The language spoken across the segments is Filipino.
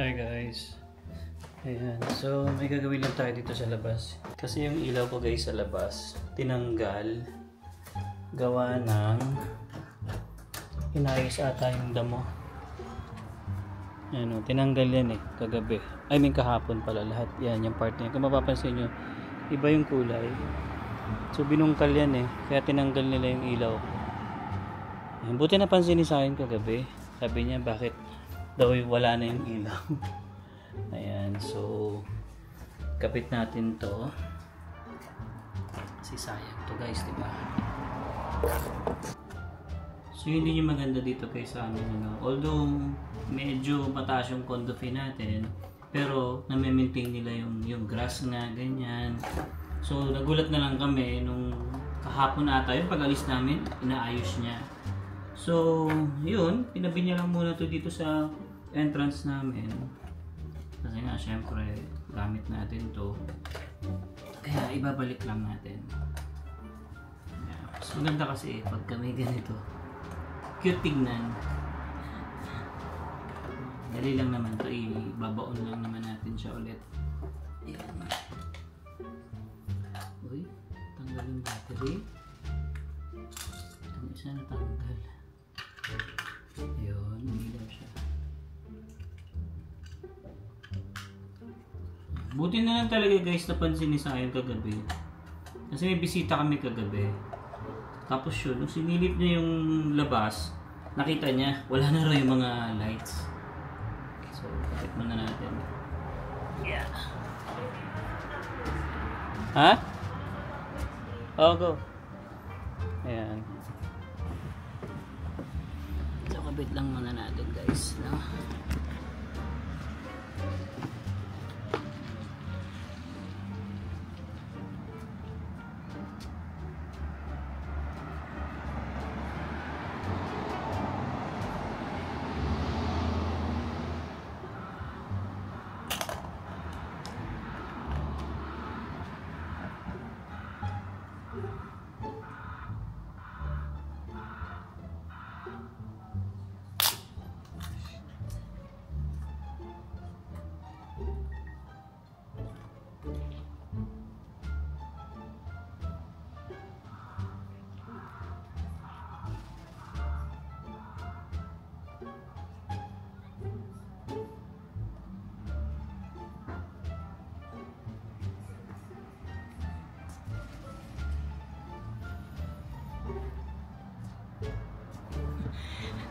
Hi guys. Ayan. So may gagawin lang tayo dito sa labas. Kasi yung ilaw ko guys sa labas, tinanggal. Gawa ng inayos ata yung damo. Ayan o, tinanggal yan kagabi. I mean kahapon pala lahat. Yan, yung part niya. Kung mapapansin nyo, iba yung kulay. So binungkal yan kaya tinanggal nila yung ilaw ko. Ayan, buti napansin ni sa akin kagabi. Sabi niya bakit daw wala na yung ilaw. Ayan, so kapit natin to. Kasi sayang to guys, diba? So hindi yung maganda dito kay sa amin, although medyo mataas yung condo fee natin, pero na-maintain nila yung grass nga, ganyan. So nagulat na lang kami nung kahapon ata yung pag-alis namin, inaayos niya. So yun, pinabi niya lang muna to dito sa entrance namin. Kasi nga syempre gamit natin to, kaya ibabalik lang natin. Mas maganda kasi pag kami ganito, cute tignan. Dali lang naman to, ibabaon lang naman natin siya ulit. Ayan. Uy, tanggal yung battery. Itong isa natanggal. Ayun, umilaw siya. Buti na lang talaga guys, napansin ni Sayon kagabi. Kasi may bisita kami kagabi. Tapos yun, nung sinilip niya yung labas, nakita niya, wala na raw yung mga lights. So, kapit muna natin. Yeah. Ha? Oh, go. Ayan. So, kapit lang muna natin guys. No?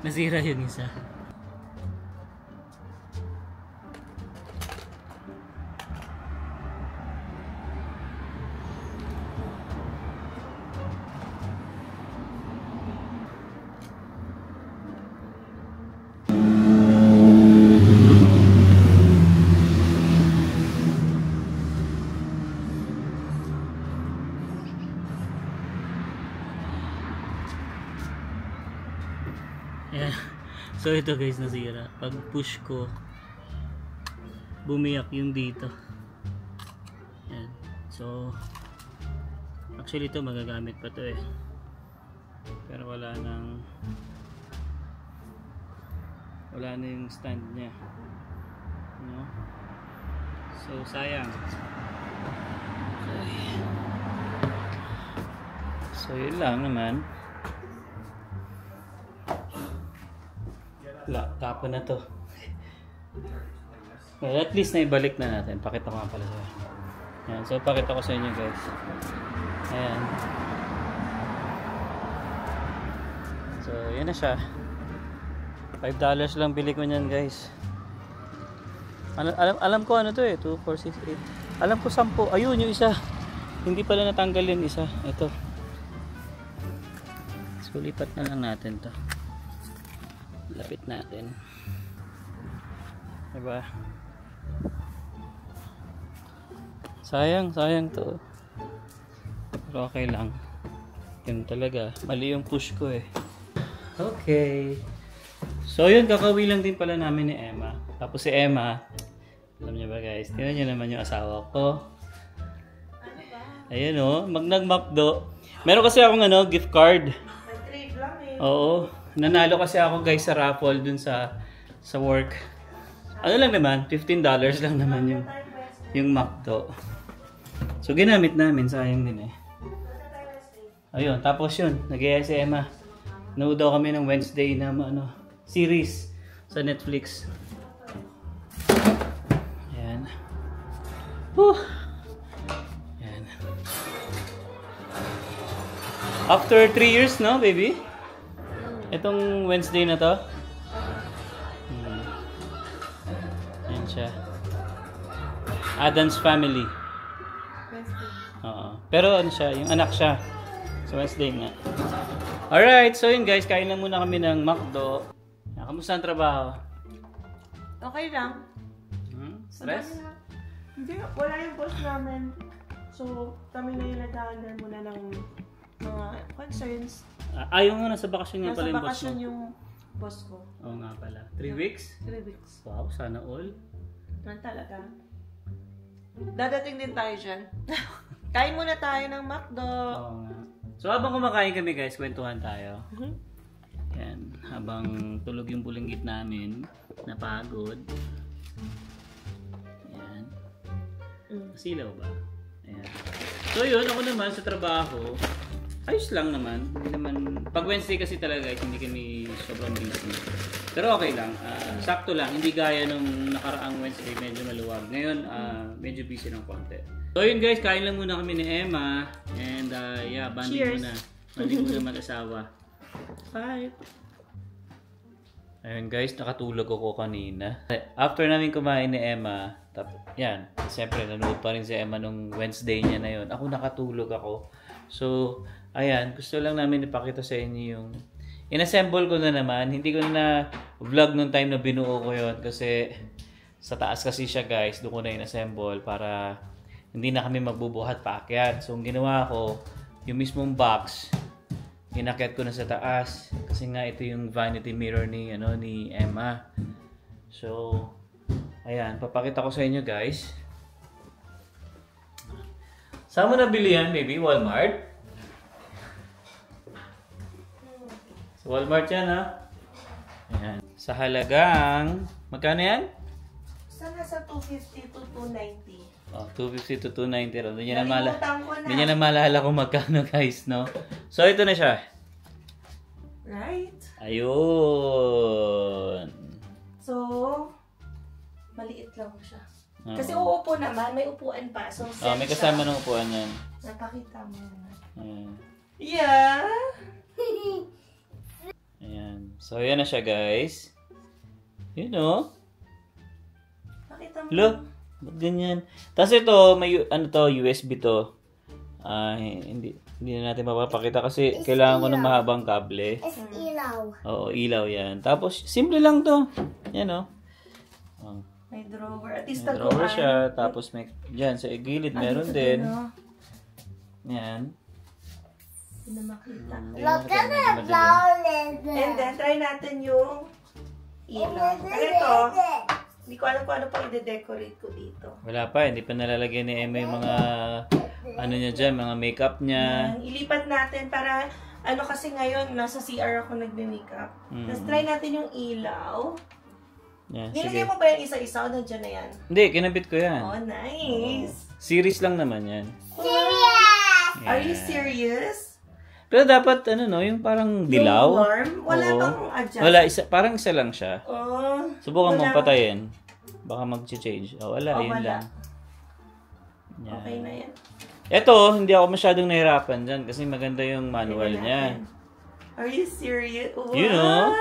Nasira yung isa. Yeah. So ito guys, nasira. Pag push ko, bumiyak yung dito. Yan. So actually ito magagamit pa to pero wala na yung stand nya, no? So sayang. Okay. So yun lang naman. Tapon na to. Well, at least na ibalik na natin. Pakita ko nga pala sa inyo. Ayan. So pakita ko sa inyo guys. Ayan. So yan na siya. $5 lang bili ko niyan guys. Alam ko ano to 2, 4, 6, 8. Alam ko 10. Ayun yung isa. Hindi pala natanggal yung isa. Ito. So lipat na lang natin to. Lapit natin. Diba? Sayang to. Pero okay lang. Yun talaga. Mali yung push ko Okay. So yun, kakawi lang din pala namin ni Emma. Tapos si Emma, alam niyo ba guys, tingnan niyo naman yung asawa ko. Ayun magnagmakdo. Meron kasi akong gift card. Nag-trade lang Oo. Nanalo kasi ako guys sa raffle dun sa work. Ano lang naman, $15 lang naman yung McDo. So, ginamit namin. Sayang din eh. Ayun, tapos yun. Nag-iaya si Emma. Nood daw kami ng Wednesday na series sa Netflix. Ayan. Whew. Ayan. After 3 years, no, baby? Itong Wednesday na to. Ayan siya. Adam's Family. Oo. Pero ano siya, yung anak siya. So Wednesday nga. Alright, so yun guys, kain lang muna kami ng McDo. Kamusta ang trabaho? Okay lang. Stress? Hindi, wala yung boss namin. So, kami na yung nag-handle muna ng mga concerns. Yung nasa bakasyon nga pala yung boss mo. Nasa bakasyon yung boss ko. Oo nga pala. 3 weeks? 3 weeks. Wow, sana all. Talaga. Dadating din tayo dyan. Kain muna tayo ng McDo. Oo nga. So habang kumakain kami guys, kwentuhan tayo. Yan. Habang tulog yung bulinggit namin, napagod. Yan. Silaw ba? Ayan. So yun, ako naman sa trabaho, ayos lang naman. Hindi naman, pag Wednesday kasi talaga guys, hindi kami sobrang busy. Pero okay lang. Sakto lang. Hindi gaya nung nakaraang Wednesday, medyo maluwag. Ngayon, medyo busy ng konti. So yun guys, kain lang muna kami ni Emma. And yeah, banding muna. Banding muna mag-asawa. Bye! Ayun guys, nakatulog ako kanina. After namin kumain ni Emma, yan, siyempre nanood pa rin si Emma nung Wednesday niya na yun. Ako nakatulog ako. So, ayan, gusto lang namin ipakita sa inyo yung inassemble ko na naman. Hindi ko na vlog nung time na binuo ko yun kasi sa taas kasi siya guys, doon ko na inassemble para hindi na kami magbubuhat paakyat. So, ang ginawa ko, yung mismong box, inakyat ko na sa taas. Kasi nga, ito yung vanity mirror ni Emma. So, ayan. Papakita ko sa inyo, guys. Saan mo nabili yan, baby? Walmart? Sa Walmart yan, ha? Ayan. Sa halagang, magkano yan? Sana sa 250 to 290. Oh, 250 to 290. Hindi niya Nalimutan na maalala kung magkano guys, no? So, ito na siya. Right? Ayun. So, maliit lang siya. Kasi uupo naman, may upuan pa. So, may kasama ng upuan yan. Napakita mo naman. Ayan. Yeah! Ayan. So, ayan na siya guys. Yun, no? Pakita mo. Look. Ba't ganyan? Tapos ito, may USB to. Hindi na natin mapapakita kasi kailangan ko ng mahabang kable. It's ilaw. Oo, ilaw yan. Tapos, simple lang to. Yan, oh. May drawer. At least May drawer siya. Tapos, may, dyan, sa gilid, meron din. Yan. Hindi na makita. Look at the flower. And then, try natin yung ilaw. Ano ito? Hindi ko alam kung ano pa i-decorate ko dito. Wala pa, hindi pa nalalagyan ni Emma yung mga ano niya dyan, mga makeup niya. Ilipat natin para, kasi ngayon, nasa CR ako nagbe-makeup. Tapos try natin yung ilaw. Yan, Nilagay sige. mo ba yung isa-isa o nandiyan na yan? Hindi, kinabit ko yan. Oh, nice! Series lang naman yan. Serious! Are you serious? Pero dapat, yung parang dilaw. Yung warm? Wala Oo. bang adjust? Wala, parang isa lang siya. Oh, Subukan wala. mong patayin. Baka mag-change. Wala, Oh, yun wala. lang. Yan. Okay na yan. Ito, hindi ako masyadong nahirapan dyan kasi maganda yung manual Tingnan niya. natin. Are you serious? Wow! You know?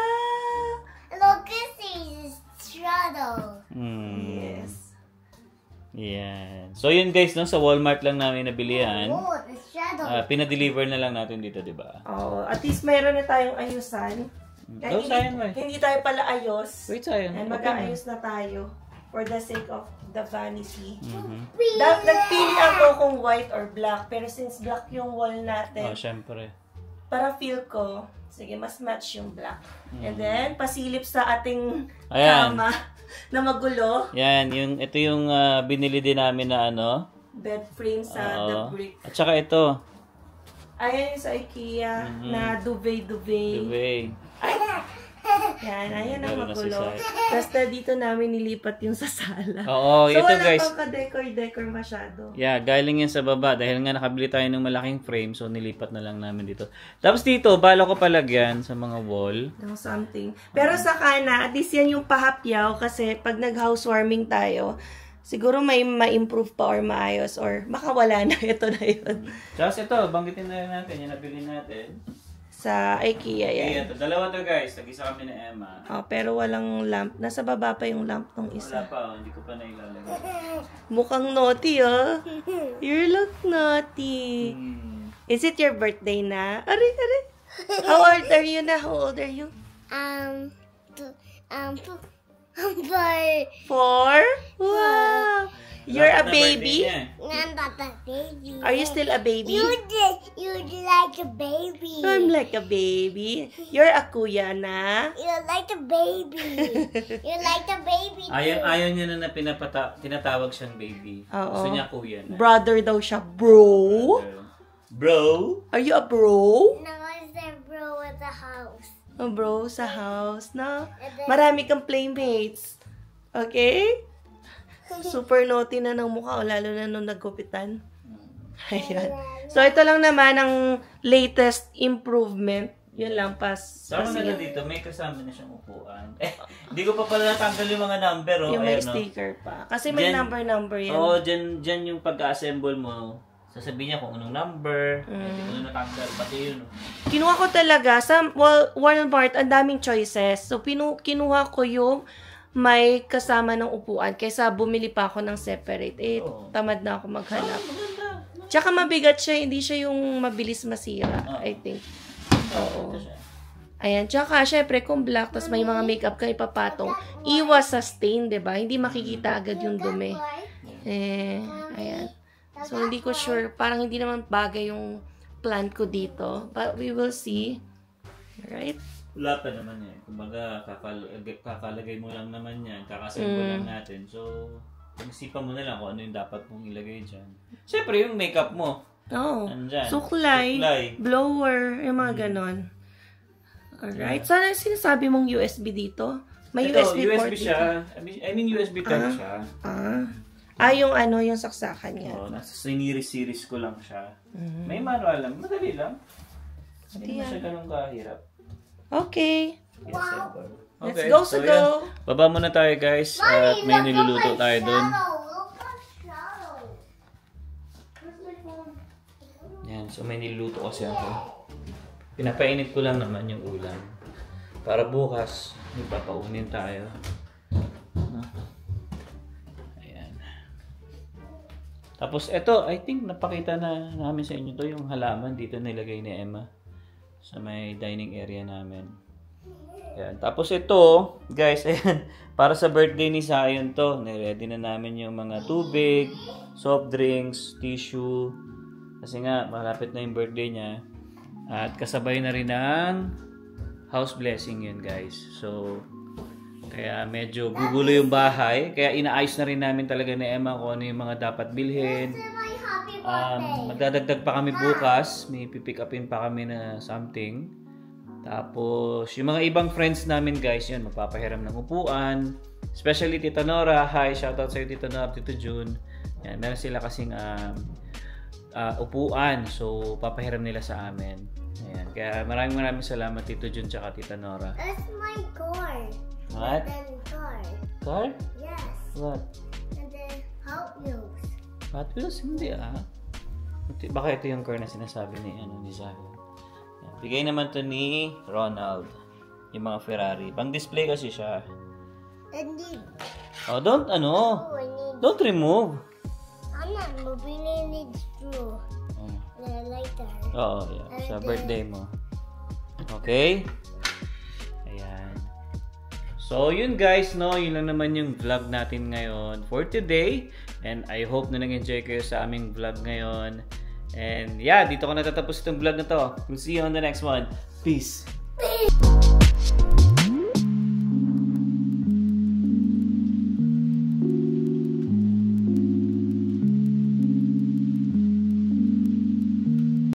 Look at this straddle. Yes. Yan. So yun guys, sa Walmart lang namin nabili yan. Oh, the straddle. Pinadeliver na lang natin dito, di ba? Oh, at least mayroon na tayong ayusan. Oh, sayang ba? Hindi tayo pala ayos. Wait, sayang. And mag-aayos na tayo for the sake of the vanity. Please. Nagpili ako kung white or black. Pero since black yung wall natin, Oh, syempre. para feel ko, sige, mas match yung black. And then, pasilip sa ating Ayan. kama na magulo. Yan, ito yung binili din namin na Bed frame sa the brick. At saka ito. Ayan yung sa IKEA na duvet. Duvet. Ay, Yan, ayan ang Meron na si magulo. Sai. Basta dito namin nilipat yung sa sala. Oo, So, ito wala guys. pang ka-decor masyado. Yeah, galing yan sa baba. Dahil nga nakabili tayo ng malaking frame, so nilipat na lang namin dito. Tapos dito, bala ko palagyan sa mga wall. Ng something. Pero sa kana, at least yan yung pahapyaw kasi pag nag-housewarming tayo, siguro may ma-improve pa or maayos or makawala na. Ito na yun. Tapos ito, banggitin na rin natin. Yan nabili natin. Sa IKEA yan. Ito, dalawa to guys. Nag-isa kami ni Emma. Oh, pero walang lamp. Nasa baba pa yung lamp ng Wala isa. pa, hindi ko pa nailalagay. Mukhang naughty, oh. You look naughty. Is it your birthday na? Aray, aray. How old are you na? How old are you? 4? Wow. You're a Dapat na birthday baby? niya. I'm not a baby. Are you still a baby? You like a baby. I'm like a baby. You're a kuya na. You like a baby. You like a baby. Ayaw niya na tinatawag siyang baby. Oo. Gusto niya kuya na. Brother daw siya. Bro? Bro? Are you a bro? No, it's a bro at the house. A bro sa house na. Marami kang playmates. Okay? Super naughty na ng mukha, lalo na nung naggupitan. Ayan. So, ito lang naman ang latest improvement. Yun lang, Sama na dito, may kasama na siyang upuan. Hindi ko pa pala natanggal yung mga number. Oh. yung may Ayan, sticker pa. Kasi may number yan. Oo, dyan yung pag-assemble mo. Sasabihin niya kung anong number. Kung ano natanggal, pati yun. Kinuha ko talaga sa Walmart, ang daming choices. So, kinuha ko yung may kasama ng upuan kaysa bumili pa ako ng separate. Tamad na ako maghanap. Tsaka mabigat siya, hindi siya yung mabilis masira, I think. Oo. Ayan, tsaka syempre kung black, tas may mga makeup ka ipapatong, iwas sa stain, diba? Hindi makikita agad yung dumi. Ayan. So, hindi ko sure, parang hindi naman bagay yung plant ko dito. But we will see. Alright? Wala pa naman yan. Kumbaga, kakalagay mo lang naman yan. Kakasembol lang natin. So, pag-isipan mo na lang kung ano yung dapat mong ilagay dyan. Siyempre, yung makeup mo. Oo. Andyan. Suklay, blower, yung mga ganon. Alright. Sana sinasabi mong USB dito? May Ito, USB port siya. dito. I mean, USB type siya. Yung ano, yung saksakan niya. Oo, nasa series ko lang siya. May manual lang. Madali lang. Hindi mo siya ganun kahirap. Okay. Wow. Let's Okay, go so to go. yan. Baba muna tayo guys. At may niluluto tayo dun. Yan, so may niluluto kasi ako. Pinapainit ko lang naman yung ulam. Para bukas, ipapaunin tayo. Ayan. Tapos ito, I think napakita na namin sa inyo to yung halaman dito nilagay ni Emma. Sa may dining area namin. Ayan. Tapos ito, guys, ayan, para sa birthday ni Zion to. Niready na namin yung mga tubig, soft drinks, tissue. Kasi nga, malapit na yung birthday niya. At kasabay na rin ng house blessing yun, guys. So, kaya medyo gugulo yung bahay. Kaya inaayos na rin namin talaga ni Emma kung ano yung mga dapat bilhin. Magdadagdag pa kami bukas. May pipick upin pa kami na something. Tapos, yung mga ibang friends namin guys, yun, magpapahiram ng upuan. Especially Tita Nora. Hi, shoutout sa'yo Tita Nora, Tito June. Yan, meron sila kasing upuan. So, papahiram nila sa amin. Ayan. Kaya maraming salamat Tito June tsaka Tita Nora. That's my car. What? And car. Car? Yes. What? And then Hot Wheels. Hot Wheels? Hindi Baka ito yung car na sinasabi ni Zion. Bigay naman to ni Ronald. Yung mga Ferrari. Pang display kasi siya. And then, Don't don't remove. I'm not moving. I need straw. And a lighter. Oo, yeah. Sa birthday mo. Okay? Ayan. So, yun guys, no? Yun lang naman yung vlog natin ngayon for today. And I hope na nag-enjoy kayo sa aming vlog ngayon. And yeah, dito ko natatapos itong vlog na to. We'll see you on the next one. Peace! Peace!